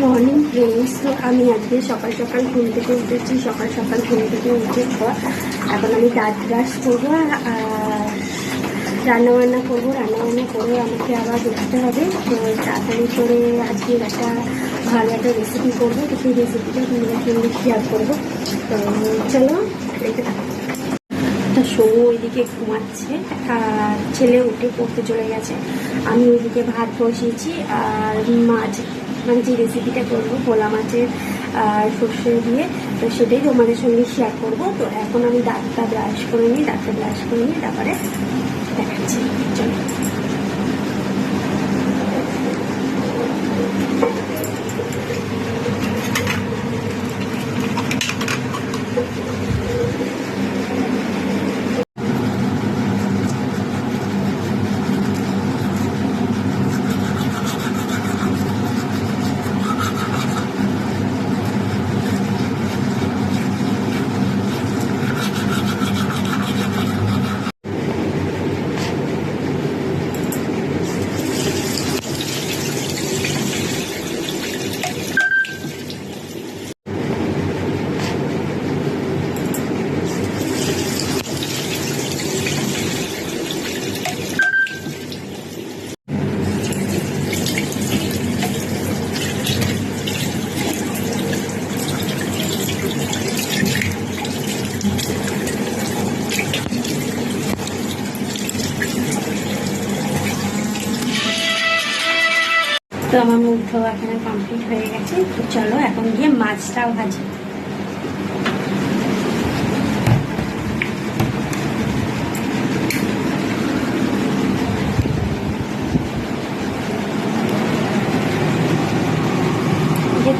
Morning friends. তো আমি আজকে সকাল সকাল ঘুম থেকে উঠেছি। সকাল সকাল ঘুম থেকে উঠে পর এখন আমি দাঁত ব্রাশ করবো আর রান্নাবান্না করবো। রান্নাবান্না করে আমাকে আবার দেখতে হবে। তো তাড়াতাড়ি করে আজকে একটা ভালো একটা রেসিপি করবো। তো সেই রেসিপিটা তোমাদের সঙ্গে শেয়ার করবো। তো চলো দেখতে থাকো। তো সৌম ওইদিকে ঘুমাচ্ছে আর ছেলে উঠে পড়তে চলে গেছে। আমি ওইদিকে ভাত বসিয়েছি আর মাছ, মানে যে রেসিপিটা করবো ভোলা মাছের আর সর্ষে দিয়ে, তো সেটাই তোমাদের সঙ্গে শেয়ার করবো। তো এখন আমি দাঁতটা ব্রাশ করে নিই, তারপরে দেখাচ্ছি। চলো। তো আমার মুখ ধোয়া এখানে কমপ্লিট হয়ে গেছে। তো চলো এখন গিয়ে মাছটাও ভাজি।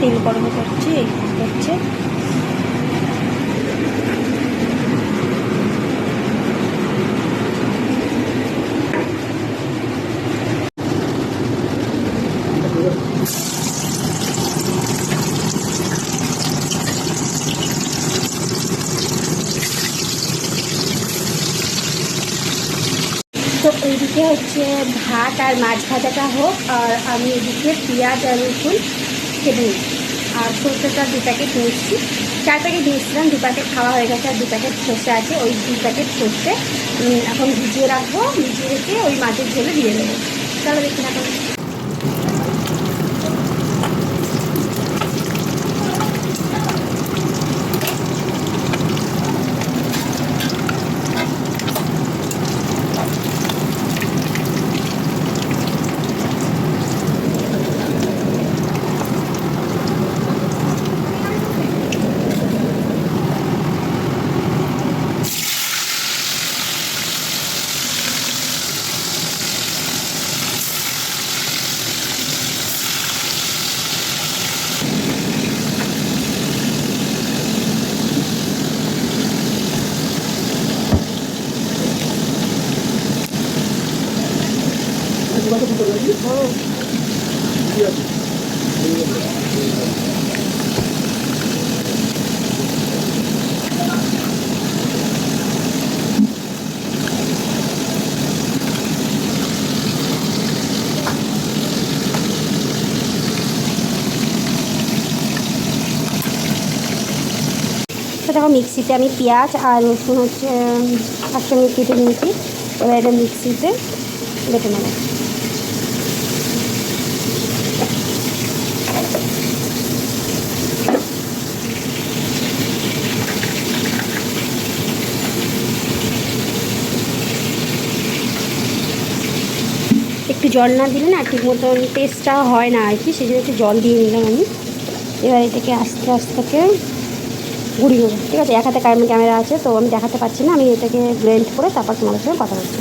তেল গরম করছি, হচ্ছে তো এইদিকে হচ্ছে ভাত আর মাছ ভাজাটা হোক, আর আমি এদিকে পেঁয়াজ আর রসুন কেটে নিচ্ছি। আর সরষেটা 2 প্যাকেট নিচ্ছি। 4 প্যাকেট নিয়েছিলাম, 2 প্যাকেট খাওয়া হয়ে গেছে আর 2 প্যাকেট সর্ষে আছে। ওই 2 প্যাকেট সর্ষে এখন ভিজিয়ে রাখবো, ভিজিয়ে রেখে ওই মাছের ঝোলে দিয়ে দেবো। চলো দেখি না। দেখো মিক্সিতে আমি পেঁয়াজ আর রসুন হচ্ছে একসঙ্গে কেটে নিয়েছি। এবার এটা মিক্সিতে বেটে নেব। একটু জল না দিলে না ঠিক মতন টেস্টটা হয় না আর কি, সেই জন্য একটু জল দিয়ে নিলাম আমি। এবার এটাকে আস্তে আস্তে গুঁড়িয়ে নেবো। ঠিক আছে, এক হাতে ক্যামেরা আছে তো আমি দেখাতে পারছি না। আমি এটাকে ব্লেন্ড করে তারপর তোমাদের সঙ্গে কথা বলছি।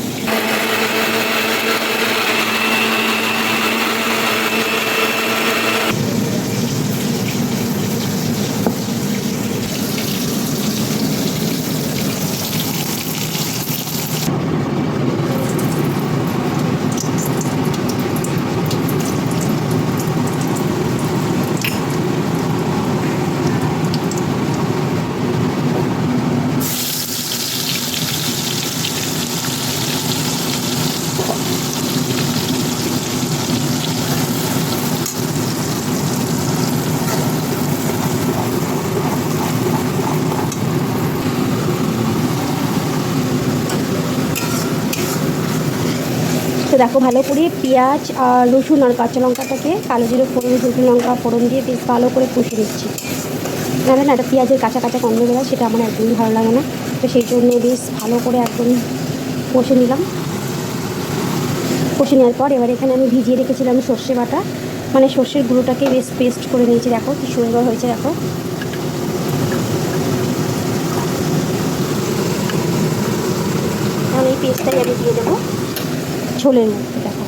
দেখো ভালো করে পেঁয়াজ আর রসুন আর কাঁচা লঙ্কাটাকে কালো জিরে ফোড়ন শুকনো লঙ্কা ফোড়ন দিয়ে বেশ ভালো করে কষে নিচ্ছি। জানেন না, একটা পেঁয়াজের কাঁচা কাঁচা গন্ধ বেরোয়, সেটা আমার একদমই ভালো লাগে না। তো সেই জন্য বেশ ভালো করে একদম কষে নিলাম। কষে নেওয়ার পর এবার এখানে আমি ভিজিয়ে রেখেছিলাম সর্ষে বাটা, মানে সর্ষের গুঁড়োটাকে বেশ পেস্ট করে নিয়েছি। দেখো কী সুন্দর হয়েছে, দেখো। এখন এই পেস্টটাই আমি দিয়ে দেবো ঝোলের মধ্যে। দেখো